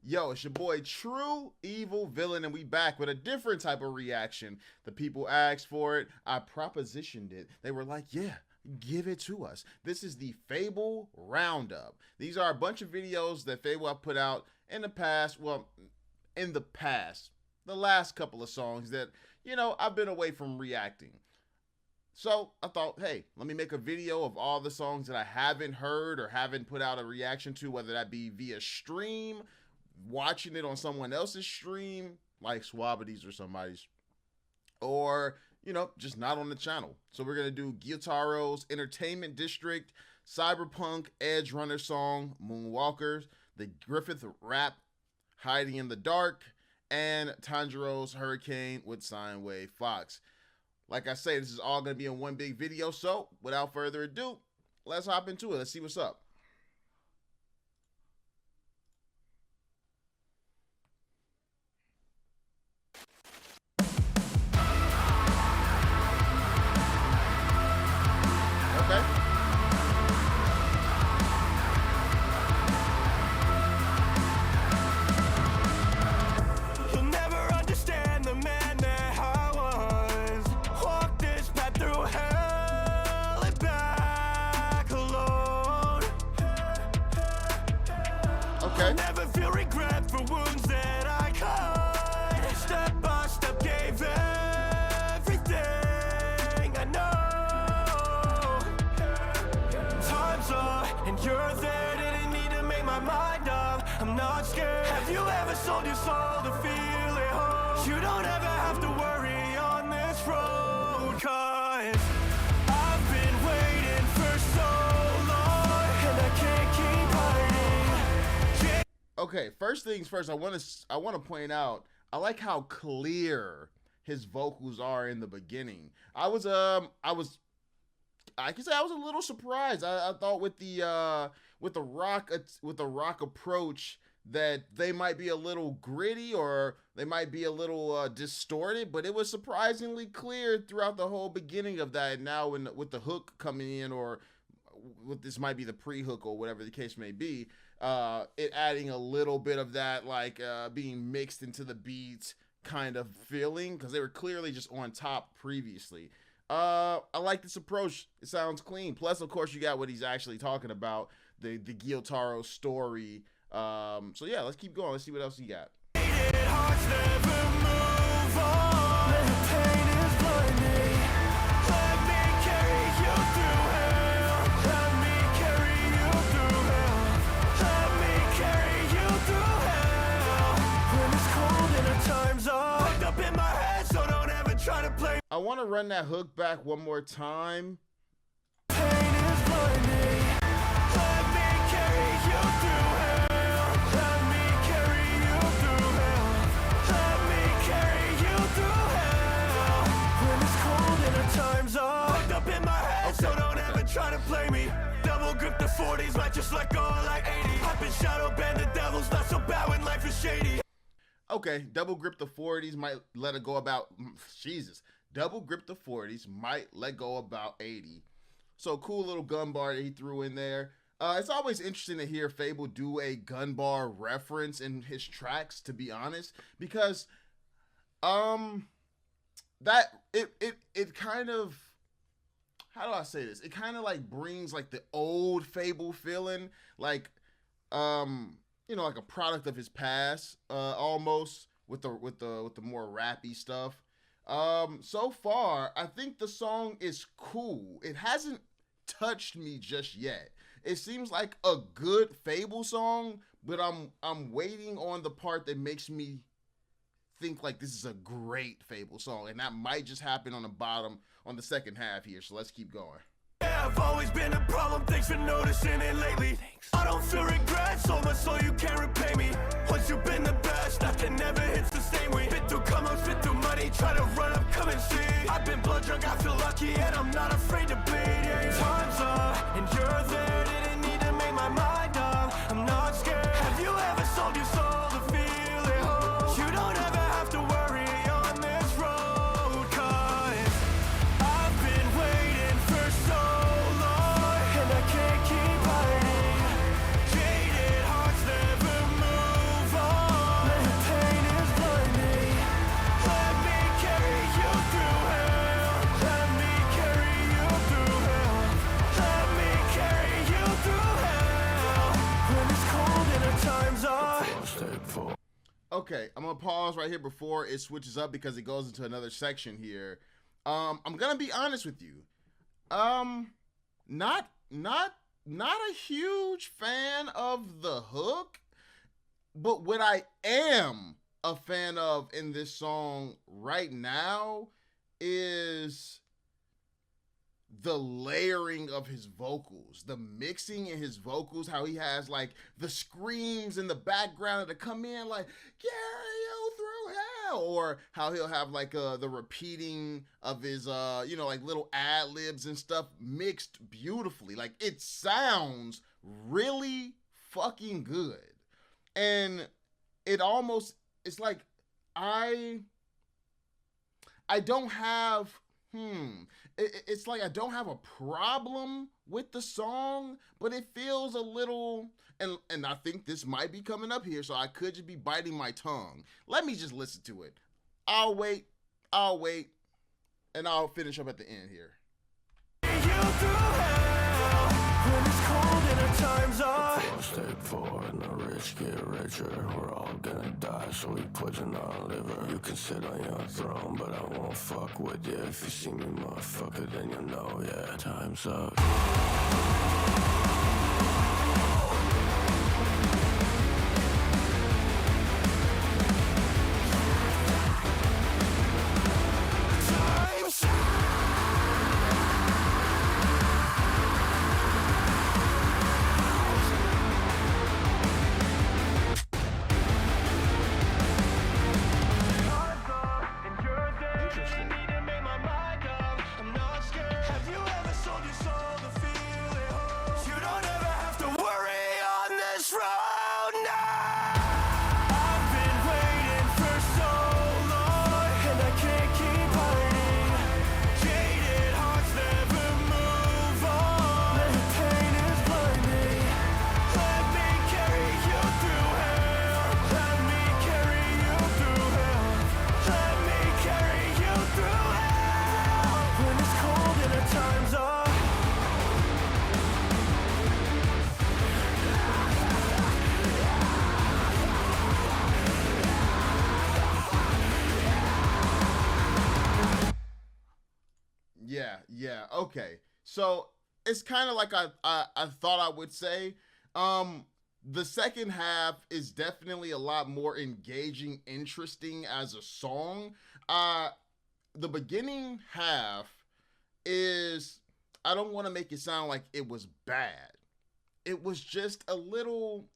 Yo, it's your boy True Evil Villain, and we back with a different type of reaction. The people asked for it. I propositioned it. They were like, yeah, give it to us. This is the Fabvl roundup. These are a bunch of videos that Fabvl have put out in the past. Well, in the past, the last couple of songs that, I've been away from reacting. So I thought, hey, let me make a video of all the songs that I haven't heard or haven't put out a reaction to, whether that be via stream, watching it on someone else's stream, like Swabity's or somebody's, or, just not on the channel. So we're going to do Gyotaro's Entertainment District, Cyberpunk Edge Runner song, Moonwalkers, the Griffith rap, Hiding in the Dark, and Tanjiro's Hurricane with Sine Wave Fox. Like I say, this is all going to be in one big video, so without further ado, let's hop into it. Let's see what's up. Okay. You'll never understand the man that I was. Walk this path through hell and back alone. Okay. I'll never feel regret for wounds that I caused. Step by step gave everything I know. Time's up and you're there. Didn't need to make my mind up. I'm not scared. Have you ever sold your soul to feel it whole? You don't ever have to worry on this road, 'cause I've been waiting for so long and I can't keep hiding. Okay, first things first, I want to point out, I like how clear his vocals are in the beginning. I can say I was a little surprised. I thought with the rock approach that they might be a little gritty or they might be a little distorted, but it was surprisingly clear throughout the whole beginning of that. And now with the hook coming in, or with this might be the pre-hook or whatever the case may be, it adding a little bit of that being mixed into the beats kind of feeling, because they were clearly just on top previously. I like this approach. It sounds clean. Plus, of course, you got what he's actually talking about, the Gyotaro story. So yeah, let's keep going. Let's see what else he got. Hearts never move on. The pain is blinding. Let me carry you through hell. Let me carry you through hell. Let me carry you through hell. When it's cold and the time's up. Hooked up in my head, so don't ever try to play. I want to run that hook back one more time. Pain is blinding. Let me carry you through hell. Let me carry you through hell. Let me carry you through hell. When it's cold and the time's up. Hooked up in my head, so don't ever try to play me. Double grip the 40s, might just let go like 80. I've been shadow banned, the devil's not so bad when life is shady. Okay, double grip the 40s, might let it go about, Jesus. Double grip the 40s, might let go about 80. So cool little gun bar that he threw in there. It's always interesting to hear Fabvl do a gun bar reference in his tracks, to be honest, because that it kind of, how do I say this? It kind of like brings like the old Fabvl feeling, like like a product of his past, almost with the more rappy stuff. So far, I think the song is cool. It hasn't touched me just yet. It seems like a good Fabvl song, but I'm waiting on the part that makes me think like this is a great Fabvl song, and that might just happen on the second half here. So let's keep going. Yeah, I've always been a problem, thanks for noticing it lately. I don't feel regret, so much so you can't repay me. Once you've been the best, nothing ever hits the same way. Been through come ups, been through money, try to run up, come and see. I've been blood drunk, I feel lucky, and I'm not afraid to bleed. Yeah, time's up, and you're there, didn't need to make my mind up. I'm not scared. Have you ever sold your soul to feel it whole? You don't ever have to worry on this road, 'cause I've been waiting for so long, and I can't keep hiding. Jaded hearts never move on. Okay, I'm gonna pause right here before it switches up because it goes into another section here. I'm gonna be honest with you. Not a huge fan of the hook, but what I am a fan of in this song right now is the layering of his vocals, the mixing in his vocals, how he has like the screams in the background that come in like carry you through hell, or how he'll have like the repeating of his like little ad libs and stuff mixed beautifully. Like it sounds really fucking good. And it's like I don't have it's like I don't have a problem with the song, but it feels a little, and I think this might be coming up here, so I could just be biting my tongue. Let me just listen to it. I'll wait, and I'll finish up at the end here. Stay poor and the rich get richer. We're all gonna die, so we poison our liver. You can sit on your throne, but I won't fuck with you. If you see me, motherfucker, then you know, yeah, time's up. Yeah, okay. So it's kind of like I thought I would say. The second half is definitely a lot more engaging, interesting as a song. The beginning half is, I don't want to make it sound like it was bad. It was just a little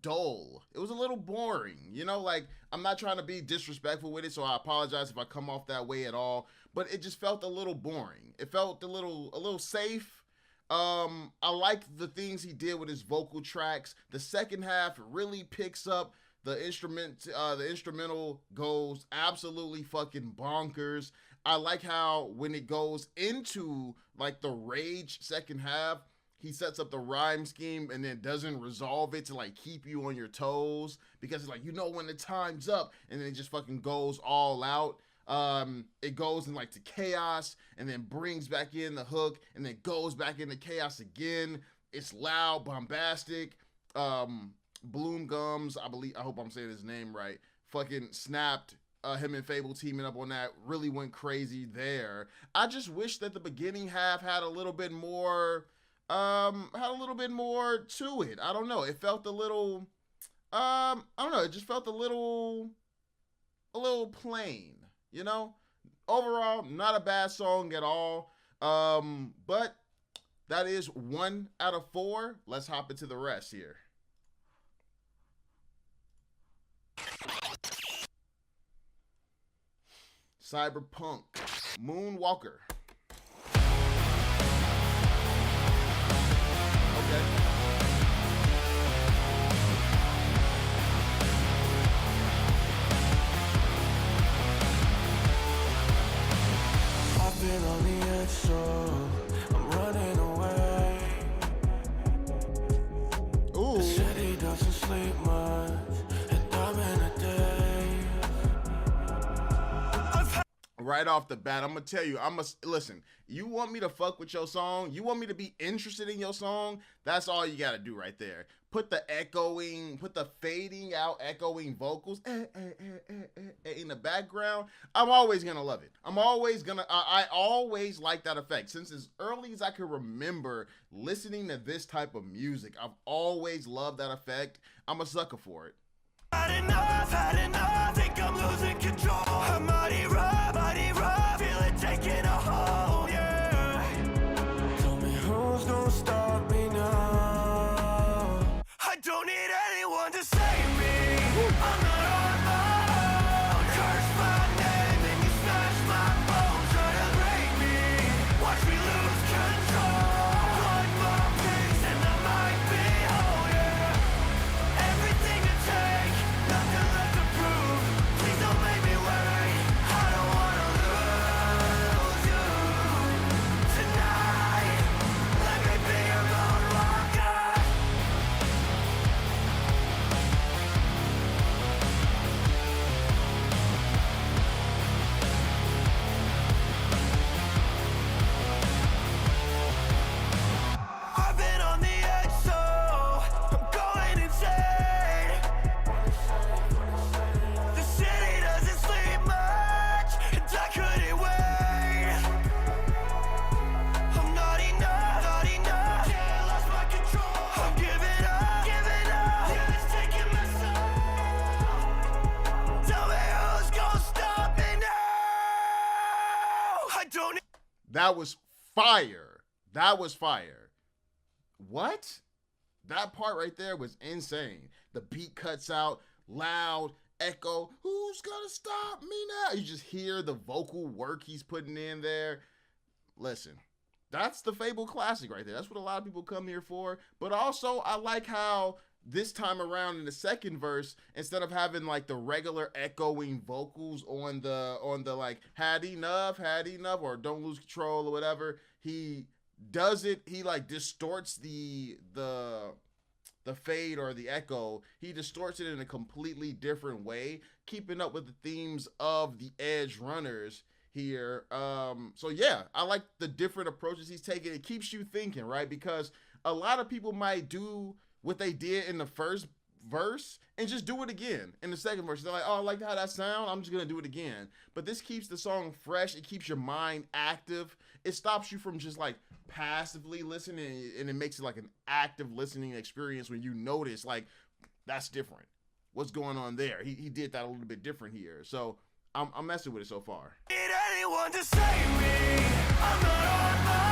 dull. It was a little boring. Like, I'm not trying to be disrespectful with it, so I apologize if I come off that way at all, but it just felt a little boring. It felt a little safe. I like the things he did with his vocal tracks. The second half really picks up. The instrumental goes absolutely fucking bonkers. I like how when it goes into like the rage second half, he sets up the rhyme scheme and then doesn't resolve it to like keep you on your toes, because it's like, when the time's up, and then it just fucking goes all out. It goes in like to chaos and then brings back in the hook and then goes back into chaos again. It's loud, bombastic. Bloom Gums, I hope I'm saying his name right, fucking snapped. Him and Fabvl teaming up on that really went crazy there. I just wish that the beginning half had a little bit more to it. I don't know. It felt a little, I don't know. It just felt a little plain, Overall, not a bad song at all. But that is 1 out of 4. Let's hop into the rest here. Cyberpunk, Moonwalker. Okay. I've been on the edge, so I'm running away. Ooh. The city doesn't sleep much, and I'm in a day. Right off the bat, I'm gonna tell you, listen, you want me to fuck with your song, you want me to be interested in your song, that's all you gotta do right there. put the fading out echoing vocals in the background, I'm always gonna love it. I always like that effect. Since as early as I can remember listening to this type of music, I've always loved that effect. I'm a sucker for it. Had enough, think I'm losing control. I'm mighty rough, feel it taking a hold, yeah. Tell me who's gonna stop me now? I don't need anyone to save me. I'm not on my own. Curse my name and you smash my bones. Try to break me, watch me lose control. One more piece and I might be whole, yeah. Everything to take, nothing left to prove. Please don't make me wait. I don't wanna lose you tonight. Let me be your moonwalker. I've been on the edge, so I'm going insane. The city doesn't sleep much, and I couldn't wait. I'm not enough, yeah, I lost my control. I'm giving up, yeah, it's taking my soul. Tell me who's gonna stop me now? I don't need That was fire. That was fire. What? That part right there was insane. The beat cuts out, loud, echo. Who's gonna stop me now? You just hear the vocal work he's putting in there. Listen, that's the Fabvl classic right there. That's what a lot of people come here for. But also, I like how this time around in the second verse, instead of having like the regular echoing vocals on the like had enough or don't lose control or whatever, he does it. He like distorts the fade or the echo. He distorts it in a completely different way, keeping up with the themes of the Edge runners here. So yeah, I like the different approaches he's taking. It keeps you thinking, right? Because a lot of people might do what they did in the first verse and just do it again in the second verse. They're like, oh, I like how that sound, I'm just gonna do it again. But this keeps the song fresh. It keeps your mind active. It stops you from just like passively listening, and it makes it like an active listening experience when you notice like that's different. What's going on there? He did that a little bit different here. So I'm messing with it so far. need anyone to save me. I'm not on my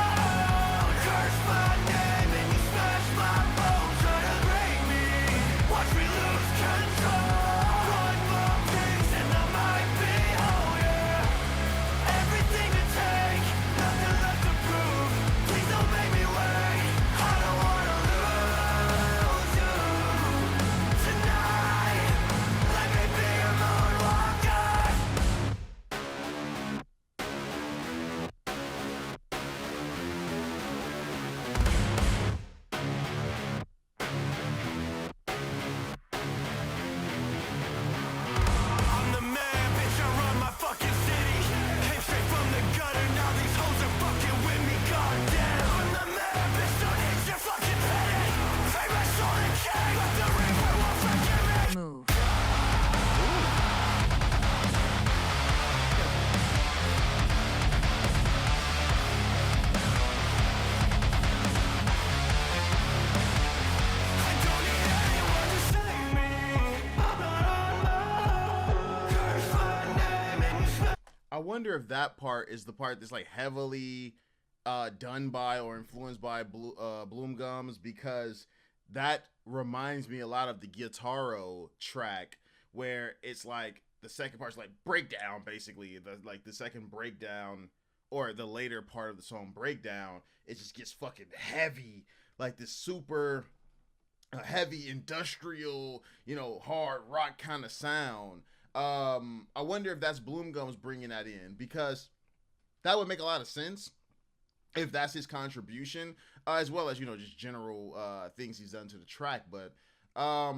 own. Curse my name and you smash my bones. Try to break me, watch me lose control. One more piece and I might be whole, yeah. Everything to take, nothing left to prove. Please don't make me wait. I don't wanna lose you tonight. Let me be your moonwalker. I'm the man, bitch, I run my fucking city. Came straight from the gutter, now these hoes are fucking with me, goddamn. I'm the man, bitch, don't hit your fucking penny. Trade my soul and king, let the reaper won't forgive me. Move. I don't need anyone to save me. I'm not on my own. Curse my name and you smash. I wonder if that part is the part that's like heavily done by or influenced by Bloomgums, because that reminds me a lot of the Gyotaro track, where it's like the second part's like breakdown, basically the second breakdown or the later part of the song breakdown. It just gets fucking heavy, like this super heavy industrial, hard rock kind of sound. I wonder if that's Bloomgums bringing that in, because that would make a lot of sense if that's his contribution, as well as just general things he's done to the track. But I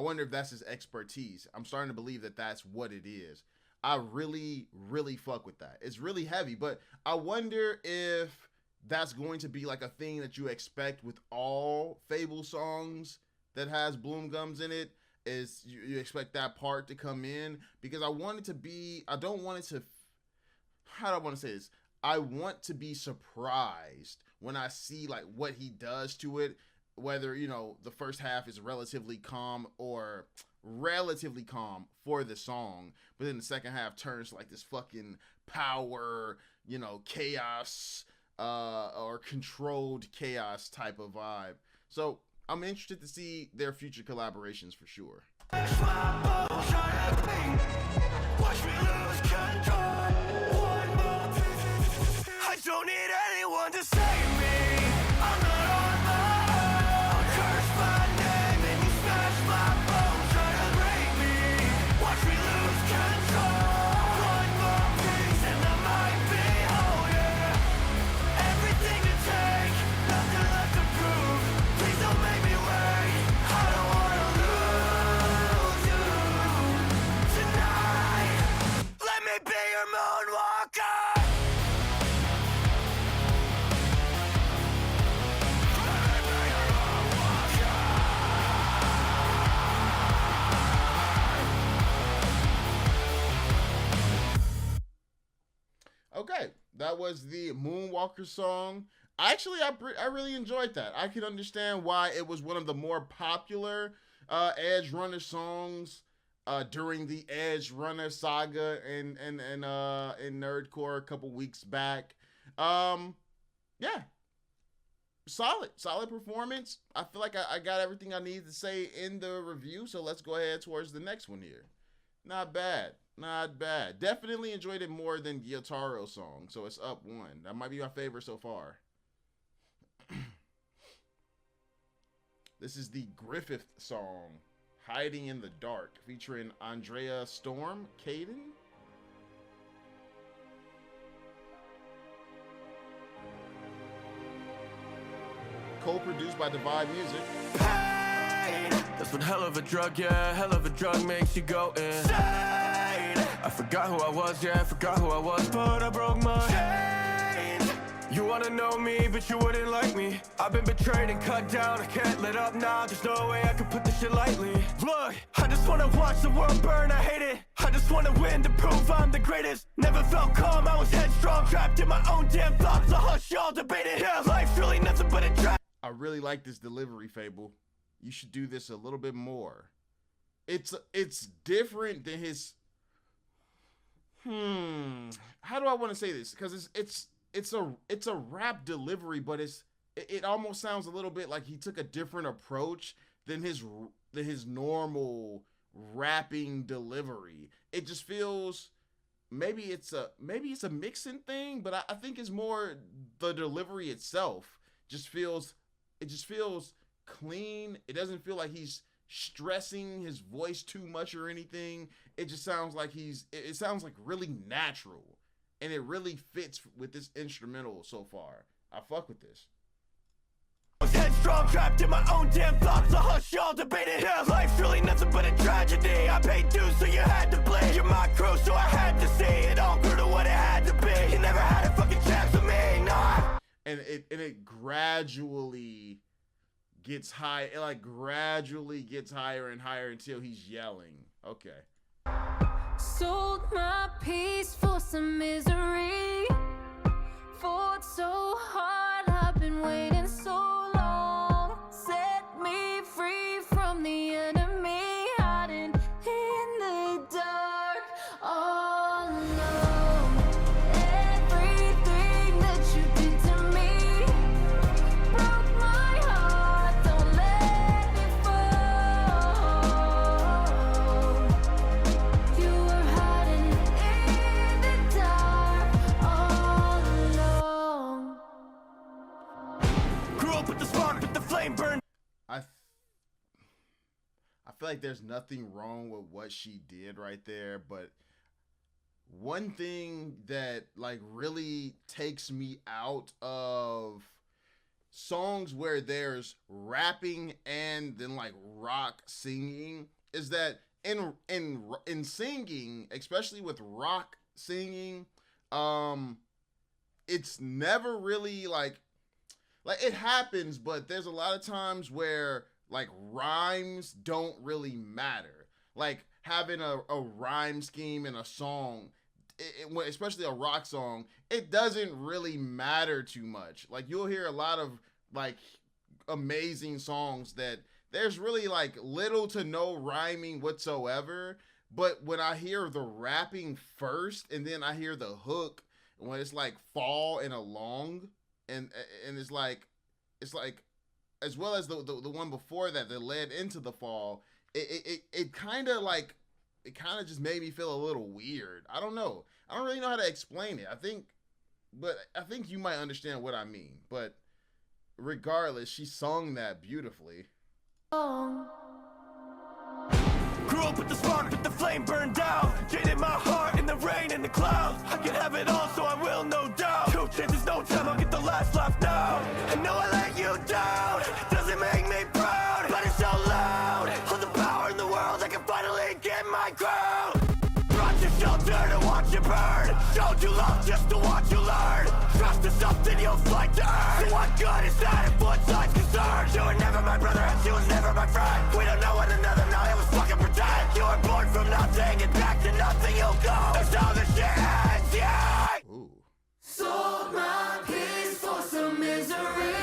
wonder if that's his expertise. I'm starting to believe that that's what it is. I really, really fuck with that. It's really heavy, but I wonder if that's going to be like a thing that you expect with all Fabvl songs that has Bloom Gums in it is you expect that part to come in, because I want it to be, I don't want it to, how do I want to say this? I want to be surprised when I see like what he does to it, whether, you know, the first half is relatively calm for the song, but then the second half turns like this fucking power, you know, chaos, or controlled chaos type of vibe. So I'm interested to see their future collaborations for sure. I don't need anyone to save me. I'm not on my own. Curse my name and you smash my bones. Try to break me. Watch me lose control. One more piece and I might be whole, yeah. Everything to take, nothing left to prove. Please don't make me wait. I don't wanna lose you tonight. Let me be your moonwalker. Okay, that was the Moonwalker song. I really enjoyed that. I can understand why it was one of the more popular Edge Runner songs during the Edge Runner saga in Nerdcore a couple weeks back. Yeah, solid performance. I feel like I got everything I needed to say in the review, so let's go ahead towards the next one here. Not bad. Definitely enjoyed it more than Gyotaro song, so it's up one. That might be my favorite so far. This is the Griffith song, Hiding in the Dark, featuring Andrea Storm Caden. Co-produced by Divide Music. Pain, that's one hell of a drug, yeah. Hell of a drug makes you go insane. I forgot who I was, yeah, I forgot who I was, but I broke my chains. You wanna know me, but you wouldn't like me. I've been betrayed and cut down, I can't let up now. There's no way I can put this shit lightly. Look, I just wanna watch the world burn, I hate it. I just wanna win to prove I'm the greatest. Never felt calm, I was headstrong, trapped in my own damn thoughts. So hush, y'all debate it. Yeah, life's really nothing but a trap. I really like this delivery, Fabvl. You should do this a little bit more. It's different than his. How do I want to say this? Because it's a rap delivery, but it almost sounds a little bit like he took a different approach than his normal rapping delivery. It just feels, maybe it's a mixing thing, but I think it's more the delivery itself just feels clean. It doesn't feel like he's stressing his voice too much or anything. It just sounds like it sounds like really natural, and it really fits with this instrumental so far. I fuck with this. Headstrong, trapped in my own damn thoughts. So hush, y'all debate it. Yeah, life's really nothing but a tragedy. I paid dues, so you had to bleed. You're my crew, so I had to see it all grew to what it had to be. You never had a fucking chance with me, nah. And it gradually gets high. It like gradually gets higher and higher until he's yelling. Okay. Sold my peace for some misery. Fought so hard, I've been waiting so long. Set me free from the enemy, hiding in the dark, all alone. Everything that you did to me broke my heart, don't let me fall. You were hiding in the dark, all alone. Grew up with the spark, with the flame burn. I feel like there's nothing wrong with what she did right there, but one thing that like really takes me out of songs where there's rapping and then like rock singing is that in singing, especially with rock singing, it's never really like it happens, but there's a lot of times where like rhymes don't really matter. Like having a rhyme scheme in a song, especially a rock song, it doesn't really matter too much. Like you'll hear a lot of like amazing songs that there's really like little to no rhyming whatsoever. But when I hear the rapping first and then I hear the hook, when it's like fall and along, and it's like as well as the one before that led into the fall, it kind of just made me feel a little weird. I don't know. I don't really know how to explain it. I think you might understand what I mean. But regardless, she sung that beautifully. Grew up with the spark, with the flame burned down. Jaded my heart in the rain and the clouds. I can have it all, so I will, no doubt. 2 chances, no time, I'll get the last laugh now. I know I let you down, doesn't make me proud, but it's so loud. All the power in the world, I can finally get my crown. Brought you shelter to watch you burn. Showed you love just to watch you learn. Trust is something you'll fight to earn. So what good is that if one side's concerned? You were never my brother and she was never my friend. We don't know one another now, it was fucking pretend. You were born from nothing and back to nothing you'll go. That's how the shit ends, yeah. Ooh. Sold my peace for some misery.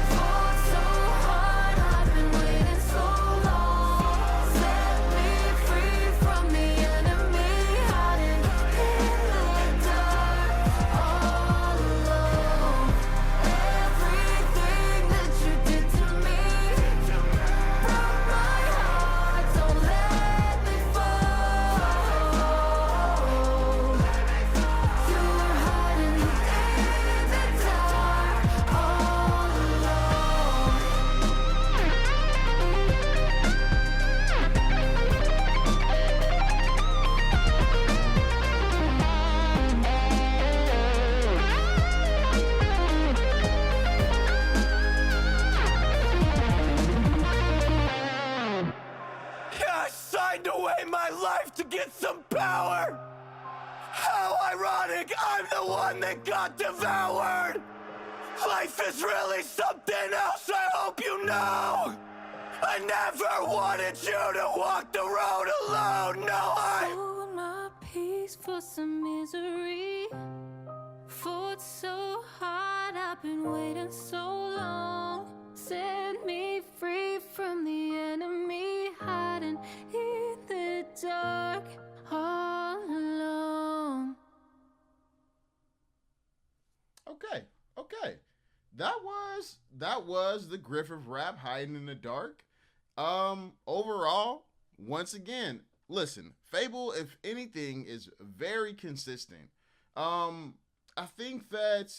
Fought so hard, I've been waiting so long. Set me free from the enemy, hiding in the dark, all alone. Everything that you did to me broke my heart. Don't let me fall. You were hiding in the dark, all alone. Yeah, I signed away my life to get some power. How ironic, I'm the one that got devoured. Life is really something else, I hope you know. I never wanted you to walk the road alone, no, Sold my peace for some misery. Fought so hard, I've been waiting so long. Set me free from the enemy, hiding in the dark, all alone. Okay. That was the Griffith rap, Hiding in the Dark. Overall, once again, listen, Fabvl, if anything, is very consistent. I think that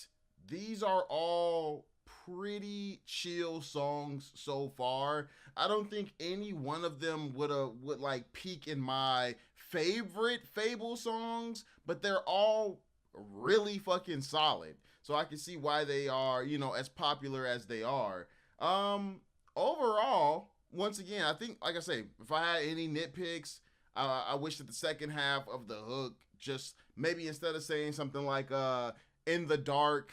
these are all pretty chill songs so far. I don't think any one of them would like peak in my favorite Fabvl songs, but they're all really fucking solid. So I can see why they are, as popular as they are. Overall, once again, I think, like I say, if I had any nitpicks, I wish that the second half of the hook, just maybe instead of saying something like in the dark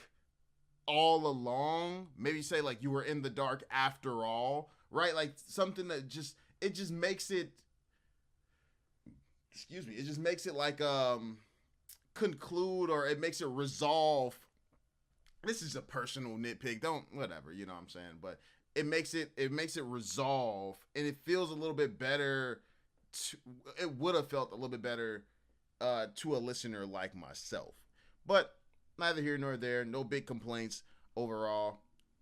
all along, maybe say like you were in the dark after all, right? Like something that just makes it, it just makes it like conclude, or it makes it resolve. This is a personal nitpick, whatever, you know what I'm saying, but it makes it resolve, and it feels a little bit better it would have felt a little bit better to a listener like myself. But neither here nor there, no big complaints overall.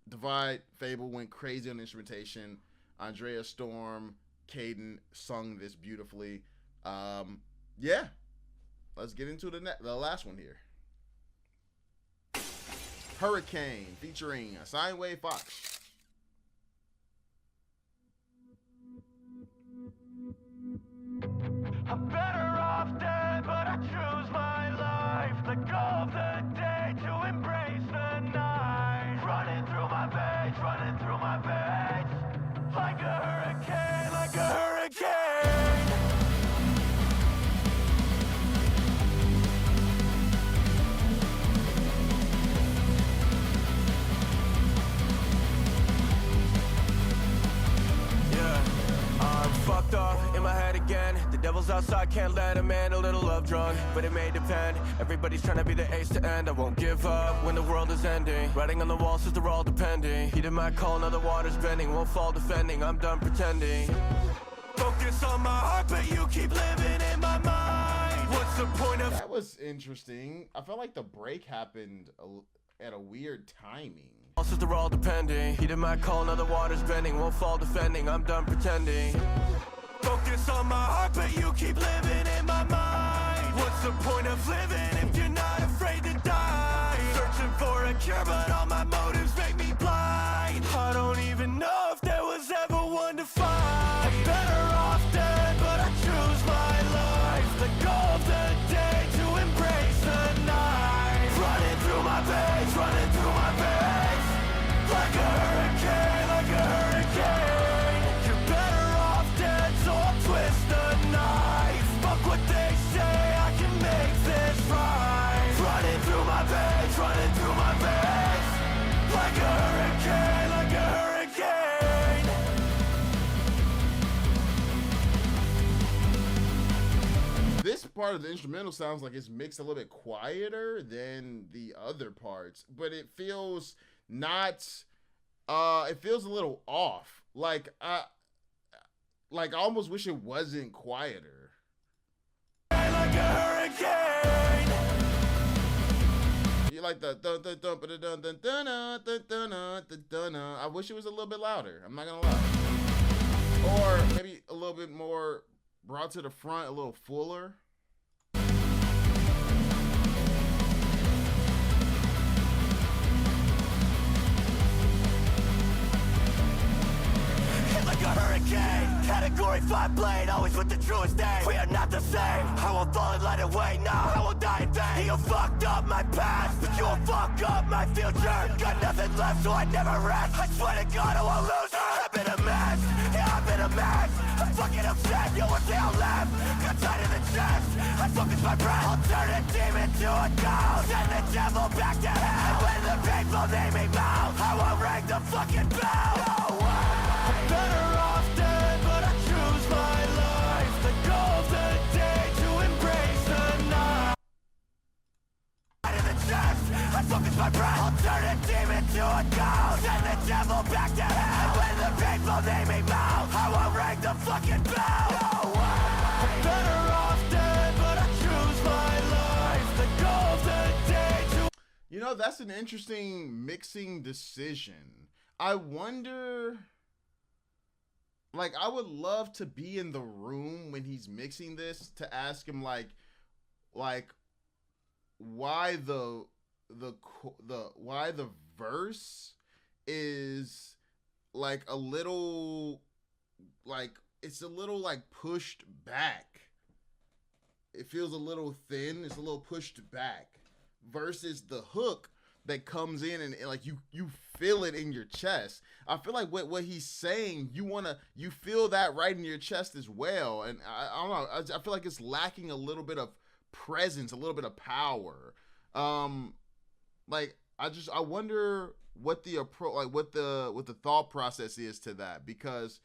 Divide, Fabvl went crazy on instrumentation. Andrea Storm, Caden sung this beautifully. Yeah, let's get into the last one here. Hurricane featuring Signway Fox. I'm better off dead, but I choose my life. Let go of the day to embrace the night. Running through my veins, like a hurricane, like a hurricane. fucked up in my head again. The devil's outside, can't let him in. A little love drunk, but it may depend. Everybody's trying to be the ace to end. I won't give up when the world is ending. Writing on the wall says they're all depending. Heated my call, now the water's bending. Won't fall defending, I'm done pretending. Focus on my heart, but you keep living in my mind. What's the point of... That was interesting. I felt like the break happened at a weird timing. Also, they're all depending. Heated my call, now the water's bending. Won't fall defending, I'm done pretending. Focus on my heart, but you keep living in my mind. What's the point of living if you're not afraid to die? Searching for a cure, but all my motives make me blind. I don't even know if there was ever one to find. I'm better off dead, but I choose my life. The goal of the day to embrace the night. Running through my veins, running through my veins. Like a hurricane, like a hurricane. You're better off dead, so I'll twist the knife. Fuck what they say, I can make this right. Running through my veins, running through my veins. Like a hurricane, like a hurricane. This part of the instrumental sounds like it's mixed a little bit quieter than the other parts, but it feels not it feels a little off. Like I almost wish it wasn't quieter. Like a hurricane. You like the I wish it was a little bit louder. I'm not gonna lie. Or maybe a little bit more brought to the front, a little fuller. Like a hurricane, category 5 blade, always with the truest name. We are not the same. I won't fall and light away now. I won't die in vain. You fucked up my past, but you will fuck up my future. Got nothing left, so I never rest. I swear to God, I won't lose her. I've been a mess, yeah, I've been a mess. I'm fucking upset, yo, one day I'll left. Got tight in the chest, I focus my breath. I'll turn a demon to a ghost. Send the devil back to hell. And when the people name me mouth, I won't ring the fucking bell. No way. I'm better off dead, but I choose my life. The goal of the day to embrace the night. In the chest, I focus my breath. I'll turn a demon to a ghost. Send the devil back to hell. And when the people name me mouth, I won't ring the fucking bell. No way. I'm better off dead, but I choose my life. The goal of the day to... You know, that's an interesting mixing decision. I wonder, like, I would love to be in the room when he's mixing this to ask him like why the verse is like a little, like, it's a little like pushed back. It feels a little thin. It's a little pushed back versus the hook that comes in and like you feel it in your chest. I feel like what he's saying, you feel that right in your chest as well. And I don't know. I feel like it's lacking a little bit of presence, a little bit of power. Like I wonder what the approach, like what the thought process is to that, because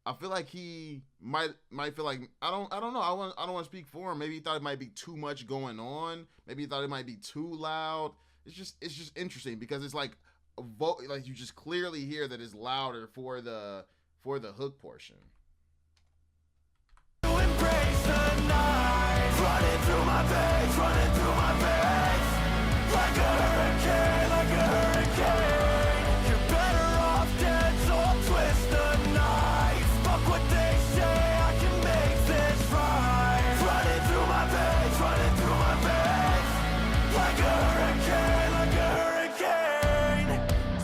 I feel like he might feel like I don't know. I don't want to speak for him. Maybe he thought it might be too much going on. Maybe he thought it might be too loud. It's just interesting because it's like like you just clearly hear that it's louder for the hook portion. To embrace the night, running through my veins, running through my veins, like a hurricane, like a hurricane. You're better off dead, so I'll twist the knife. Fuck what they say, I can make this right. Running through my veins, running through my veins, like a hurricane, like a hurricane.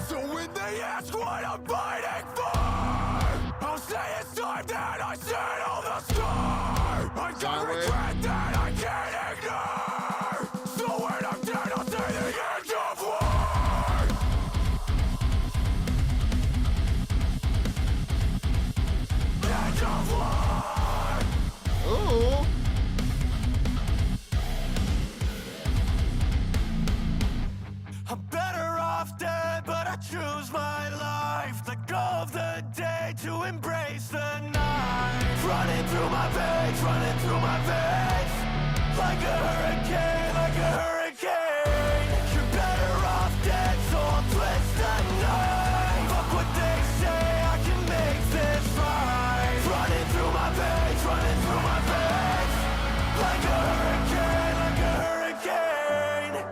So when they ask what I'm fighting for, I'll say it's time. running through my veins, running through my veins, like a hurricane, like a hurricane. You're better off dead, so I'll twist the knife. Fuck what they say, I can make this right. Running through my veins, running through my veins, like a hurricane, like a hurricane.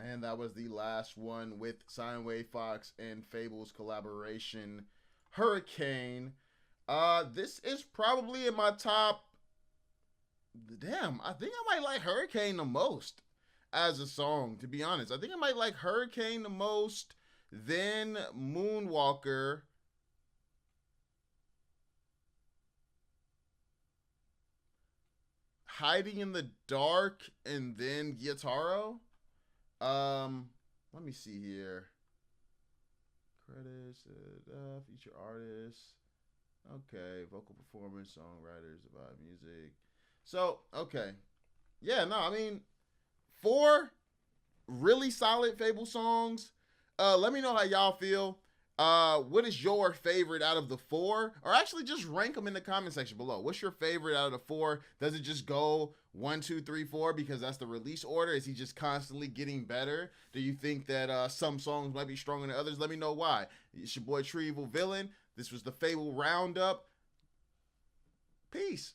And that was the last one with Soundwave Fox and Fabvl's collaboration, Hurricane. This is probably in my top. Damn, I think I might like Hurricane the most as a song, to be honest. I think I might like Hurricane the most, then Moonwalker. Hiding in the Dark, and then Gyotaro. Let me see here. Credits, feature artists. Okay, vocal performance, songwriters, about music. So, okay. Yeah, no, I mean, 4 really solid Fabvl songs. Let me know how y'all feel. What is your favorite out of the 4? Or actually just rank them in the comment section below. What's your favorite out of the 4? Does it just go 1, 2, 3, 4 because that's the release order? Is he just constantly getting better? Do you think that some songs might be stronger than others? Let me know why. It's your boy True Evil Villain. This was the Fabvl Roundup. Peace.